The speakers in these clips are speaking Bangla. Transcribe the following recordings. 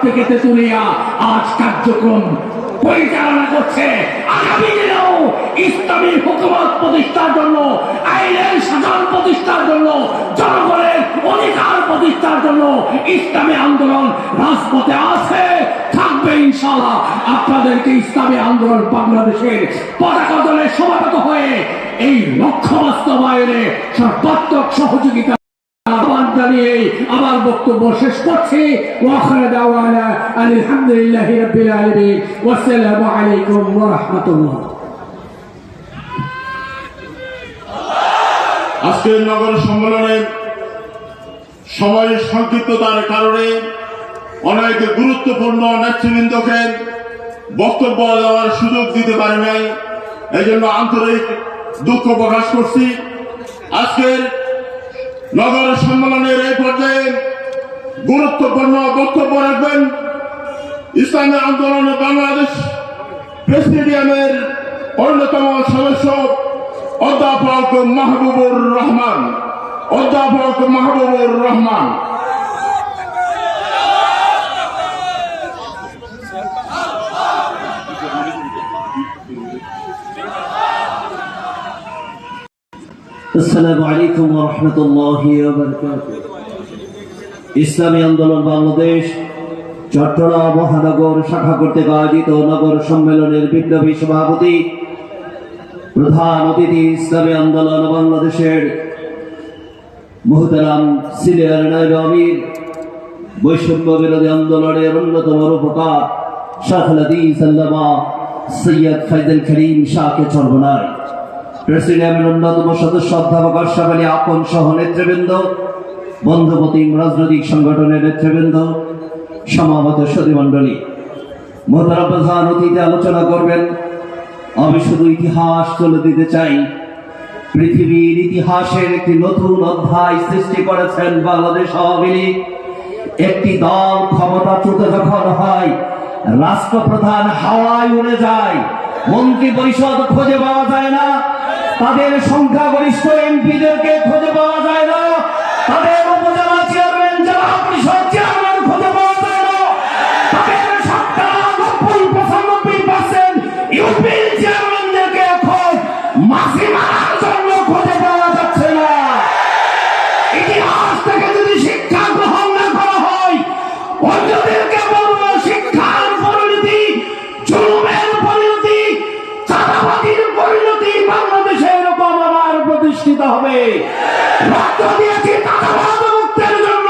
থেকে তেতুলিয়া আজ কার্যক্রম পরিচালনা করছে। আগামী দিনেও ইসলামী হুকুমত প্রতিষ্ঠার জন্য, আইনের শাসন প্রতিষ্ঠার জন্য, জনগণের অধিকার প্রতিষ্ঠার জন্য ইসলামী আন্দোলন রাজপথে আছে, থাকবে ইনশাআল্লাহ। আপনাদেরকে ইসলামী আন্দোলন বাংলাদেশের পতাকা দলে সমাবেত হয়ে এই লক্ষ্য বাস্তবায়নে সর্বাত্মক সহযোগিতা জানিয়ে আমার বক্তব্য শেষ করছি। ওয়াখির দাওয়ানা আলহামদুলিল্লাহি রাব্বিল আলামিন ওয়া আসসালামু আলাইকুম ওয়া রাহমাতুল্লাহ। আজকের নগর সম্মেলনের সময় সংক্ষিপ্ততার কারণে অনেক গুরুত্বপূর্ণ নেতৃবৃন্দকে বক্তব্য দেওয়ার সুযোগ দিতে পারি নাই, এই জন্য আন্তরিক দুঃখ প্রকাশ করছি। আজকের নগর সম্মেলনের এই পর্যায়ে গুরুত্বপূর্ণ বক্তব্য রাখবেন ইসলামী আন্দোলন বাংলাদেশ প্রেসিডিয়ামের অন্যতম সদস্য অধ্যাপক মাহবুবুর রহমান। অধ্যাপক মাহবুবুর রহমান। আসসালামু আলাইকুম ওয়া রাহমাতুল্লাহি ওয়া বারাকাতুহু। ইসলামী আন্দোলন বাংলাদেশ চট্টগ্রাম মহানগর শাখা কর্তৃক আয়োজিত নগর সম্মেলনের বিপ্লবী সভাপতি, প্রধান অতিথি, ইসলামী আন্দোলন বাংলাদেশের মুহতারাম সিনিয়র নায়েব আমির, বৈষম্য বিরোধী আন্দোলনের অন্যতম রূপকার শাইখুল হাদিস আল্লামা সৈয়দ ফাইজুল করিম শাহকে চরমনায়, প্রেসিডিয়ামের অন্যতম সদস্য অধ্যাপক আশরাফ আলী আপন সহ নেতৃবৃন্দ, বন্ধুপ্রতিম রাজনৈতিক সংগঠনের নেতৃবৃন্দ, সমাবেত সুধীমণ্ডলী, মোহতারাম প্রধান অতিথি আলোচনা করবেন। আমি শুধু ইতিহাস তুলে দিতে চাই। পৃথিবীর ইতিহাসের একটি নতুন অধ্যায় সৃষ্টি করেছেন বাংলাদেশ আওয়ামী লীগ। একটি দল ক্ষমতাচ্যুত যখন হয়, রাষ্ট্রপ্রধান হাওয়ায় উড়ে যায়, মন্ত্রী পরিষদ খুঁজে পাওয়া যায় না, তাদের সংখ্যাগরিষ্ঠ এমপিদেরকে খুঁজে পাওয়া যায় না, তাদের উপজেলা চেয়ারম্যান, জেলা পরিষদ চেয়ারম্যান খুঁজে পাওয়া যায় না, তাদের 90-95% ইউপি চেয়ারম্যানদেরকে এখন মাসি মারার জন্য খুঁজে পাওয়া যাচ্ছে না। ইতিহাস থেকে যদি শিক্ষা গ্রহণ না করা হয়, অন্যদেরকে বলবো শিক্ষার পরিণতি জুলুমের পরিণতি, চাঁদাবাজির পরিণতি বাংলাদেশে এরকম আবার প্রতিষ্ঠিত হবে। রক্ত দিয়েছি চাঁদাবাজ মুক্তের জন্য,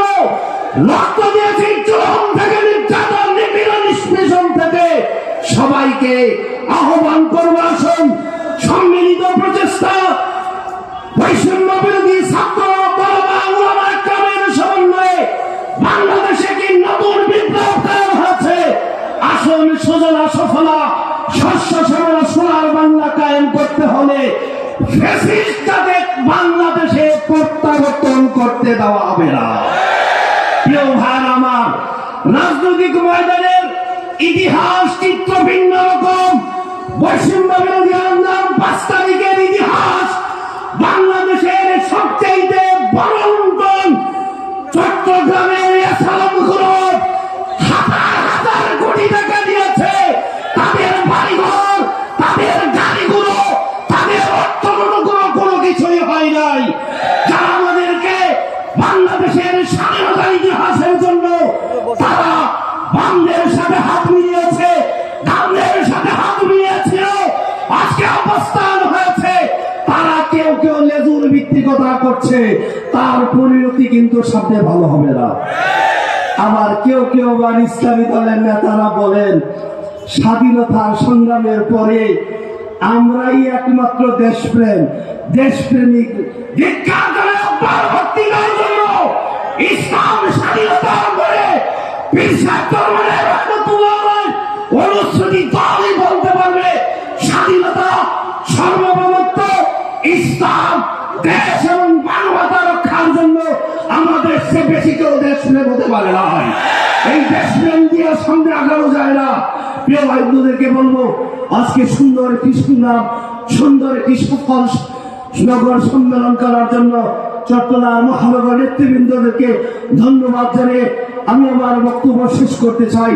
রক্ত দিয়েছি জুলুম থেকে, নির্যাতন, নিপীড়ন, নিষ্পেষণ থেকে। সবাইকে আহ্বান করবো, আসুন সম্মিলিত প্রচেষ্টা, বৈষম্য বিরোধী ছাত্র উলামা ইকরামের সমন্বয়ে বাংলাদেশে কি নতুন বিপ্লব কায়েম হয়েছে। আসুন সুজলা সফলা শস্য শ্যামলা সোনার বাংলা কায়েম করতে হলে ফ্যাসিস্টদের বাংলাদেশে প্রত্যাবর্তন করতে দেওয়া হবে না। প্রিয় ভাই আমার, রাজনৈতিক ময়দানের ইতিহাস চিত্র ভিন্ন রকম। বৈষম্য বিরোধী আন্দোলন 5 তারিখের ইতিহাস বাংলাদেশের সবচেয়ে বড় লুণ্ঠন। চট্টগ্রামের এসালাম গ্রুপ হাজার হাজার কোটি টাকা দিয়েছে, তাদের বাড়িঘর, তাদের গাড়িগুলো, তাদের অর্থগুলো কোনো কিছুই হয় নাই। যারা আমাদেরকে বাংলাদেশের স্বাধীনতার ইতিহাসের জন্য তারা বামদের সাথে হাত মিলিয়েছে, ডানদের সাথে হাত মিলিয়েছিল, আজকে অবস্থান হয়েছে, তারা কেউ কেউ লেজুর ভিত্তিকতা করছে, তার পরিণতি কিন্তু সামনে ভালো হবে না। আবার কেউ কেউ আবার ইসলামী দলের নেতারা বলেন স্বাধীনতার সংগ্রামের পরে আমরাই একমাত্র দেশপ্রেম, দেশপ্রেমিক ইসলাম স্বাধীনতার পরে অনুচ্ছেদী দলই বলতে পারবে স্বাধীনতা, সার্বভৌমত্ব, ইসলাম, দেশ এবং মানবতা রক্ষার জন্য আমাদের সে বেশি কেউ দেশপ্রেম হতে পারে না। এই দেশপ্রেম দিয়ে সঙ্গে আগানো যায় না। প্রিয় ভাই বোনদেরকে বলবো, আজকে সুন্দর একটি সুন্দর একটি সফল নগর সম্মেলন করার জন্য চট্টগ্রাম মহানগর নেতৃবৃন্দদেরকে ধন্যবাদ জানিয়ে আমি আমার বক্তব্য শেষ করতে চাই।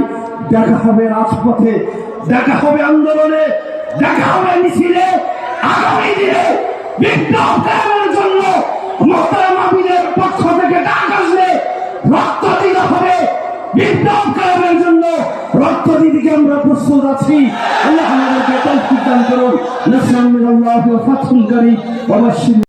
দেখা হবে রাজপথে, দেখা হবে আন্দোলনে, দেখা হবে মিছিলে। আগামী দিনে বিপ্লব কায়েমের জন্য মোহতারাম আমিরের পক্ষ থেকে ডাক আসলে রক্ত দিতে হবে। বিপ্লব কায়েমের জন্য রক্ত দিতে আমরা প্রস্তুত আছি। আল্লাহ আমাদেরকে তৌফিক দান করুন। নাসরুন মিনাল্লাহি ওয়া ফাতহুন কারীম ওয়া বাশশির